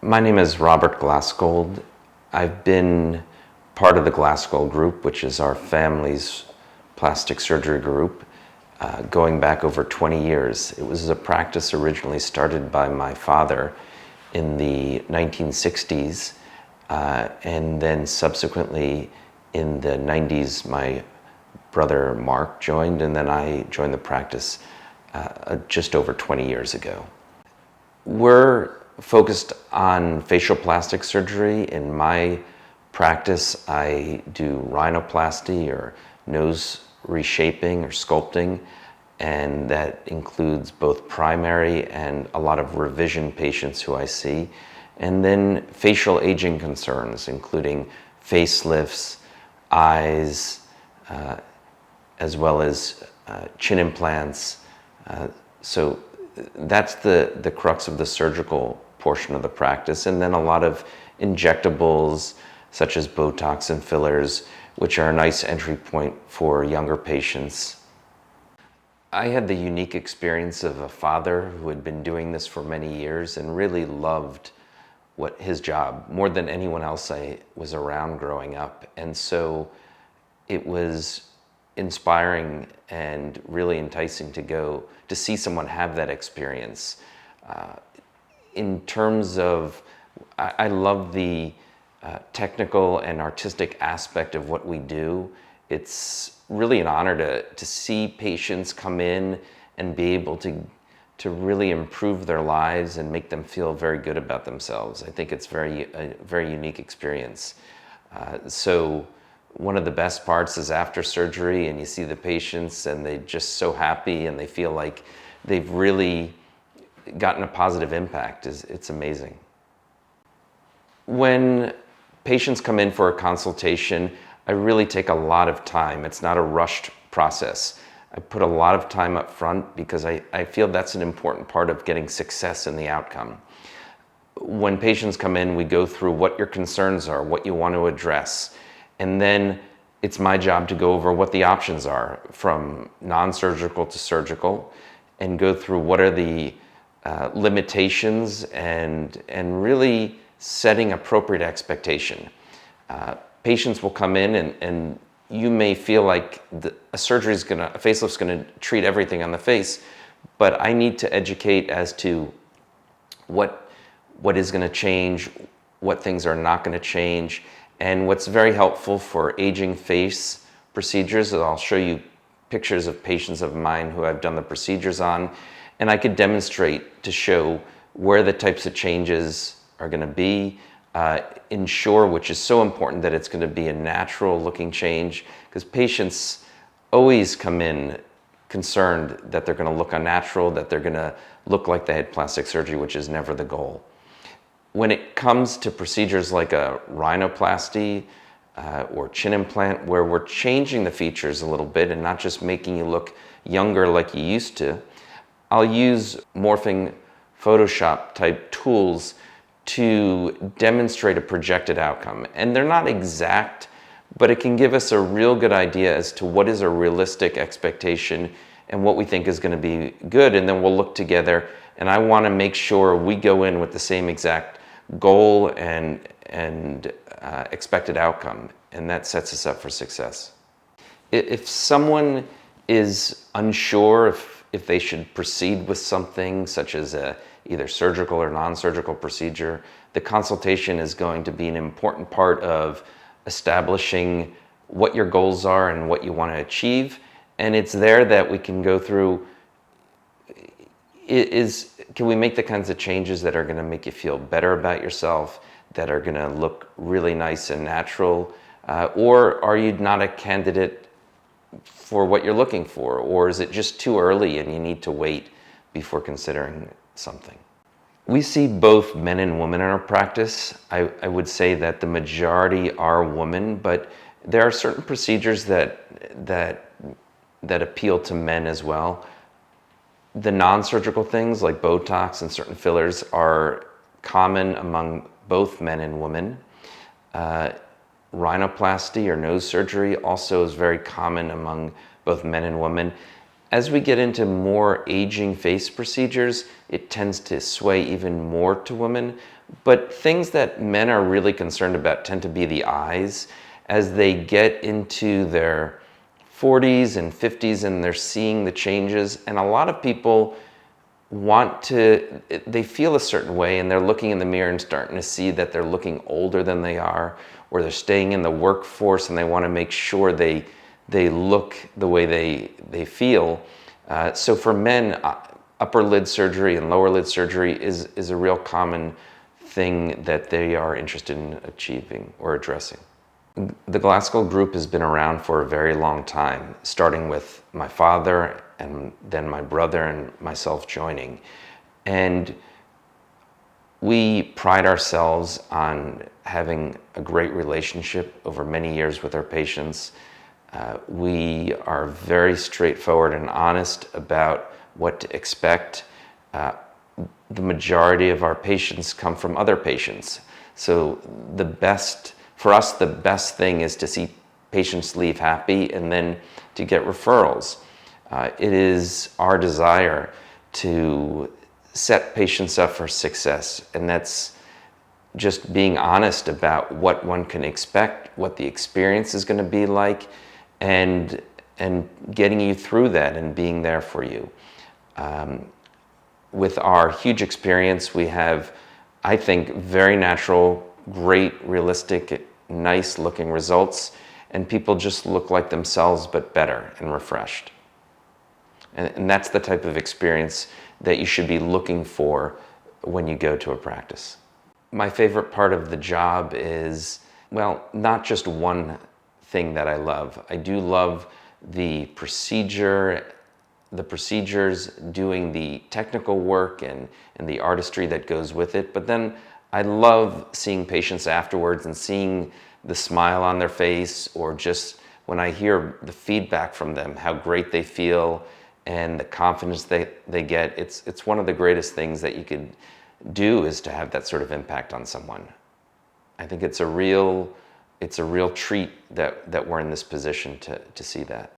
My name is Robert Glasgold. I've been part of the Glasgold group, which is our family's plastic surgery group, going back over 20 years. It was a practice originally started by my father in the 1960s, and then subsequently in the 90s, my brother Mark joined, and then I joined the practice just over 20 years ago. We're focused on facial plastic surgery. In my practice, I do rhinoplasty or nose reshaping or sculpting, and that includes both primary and a lot of revision patients who I see, and then facial aging concerns, including facelifts, eyes, as well as chin implants. So that's the crux of the surgical portion of the practice, and then a lot of injectables such as Botox and fillers, which are a nice entry point for younger patients. I had the unique experience of a father who had been doing this for many years and really loved his job more than anyone else I was around growing up. And so it was inspiring and really enticing to go to see someone have that experience. In terms of, I love the technical and artistic aspect of what we do. It's really an honor to see patients come in and be able to really improve their lives and make them feel very good about themselves. I think it's a very unique experience. So one of the best parts is after surgery and you see the patients and they're just so happy and they feel like they've really gotten a positive impact. It's amazing. When patients come in for a consultation, I really take a lot of time. It's not a rushed process. I put a lot of time up front because I feel that's an important part of getting success in the outcome. When patients come in, we go through what your concerns are, what you want to address, and then it's my job to go over what the options are from non-surgical to surgical and go through what are the limitations and really setting appropriate expectation. Patients will come in and you may feel like a facelift's gonna treat everything on the face, but I need to educate as to what is gonna change, what things are not gonna change. And what's very helpful for aging face procedures is I'll show you pictures of patients of mine who I've done the procedures on, and I could demonstrate to show where the types of changes are going to be, ensure, which is so important, that it's going to be a natural looking change, because patients always come in concerned that they're going to look unnatural, that they're going to look like they had plastic surgery, which is never the goal. When it comes to procedures like a rhinoplasty or chin implant, where we're changing the features a little bit and not just making you look younger like you used to, I'll use morphing Photoshop type tools to demonstrate a projected outcome. And they're not exact, but it can give us a real good idea as to what is a realistic expectation and what we think is going to be good. And then we'll look together, and I want to make sure we go in with the same exact goal and expected outcome, and that sets us up for success. If someone is unsure if they should proceed with something such as either surgical or non-surgical procedure, the consultation is going to be an important part of establishing what your goals are and what you want to achieve. And it's there that we can go through, can we make the kinds of changes that are going to make you feel better about yourself, that are going to look really nice and natural, or are you not a candidate for what you're looking for, or is it just too early and you need to wait before considering something? We see both men and women in our practice. I would say that the majority are women, but there are certain procedures that appeal to men as well. The non-surgical things like Botox and certain fillers are common among both men and women. Rhinoplasty or nose surgery also is very common among both men and women. As we get into more aging face procedures, it tends to sway even more to women, But things that men are really concerned about tend to be the eyes. As they get into their 40s and 50s and they're seeing the changes, and a lot of people they feel a certain way and they're looking in the mirror and starting to see that they're looking older than they are, or they're staying in the workforce and they want to make sure they look the way they feel. So for men, upper lid surgery and lower lid surgery is a real common thing that they are interested in achieving or addressing. The Glasgold group has been around for a very long time, starting with my father and then my brother and myself joining. And we pride ourselves on having a great relationship over many years with our patients. We are very straightforward and honest about what to expect. The majority of our patients come from other patients. So for us, the best thing is to see patients leave happy and then to get referrals. It is our desire to set patients up for success, and that's just being honest about what one can expect, what the experience is going to be like, and getting you through that and being there for you. With our huge experience, we have, I think, very natural, great, realistic, nice looking results, and people just look like themselves but better and refreshed. And that's the type of experience that you should be looking for when you go to a practice. My favorite part of the job is, well, not just one thing that I love. I do love the procedures, doing the technical work and the artistry that goes with it. But then I love seeing patients afterwards and seeing the smile on their face, or just when I hear the feedback from them, how great they feel and the confidence they get. It's one of the greatest things that you could do, is to have that sort of impact on someone. I think it's a real treat that we're in this position to see that.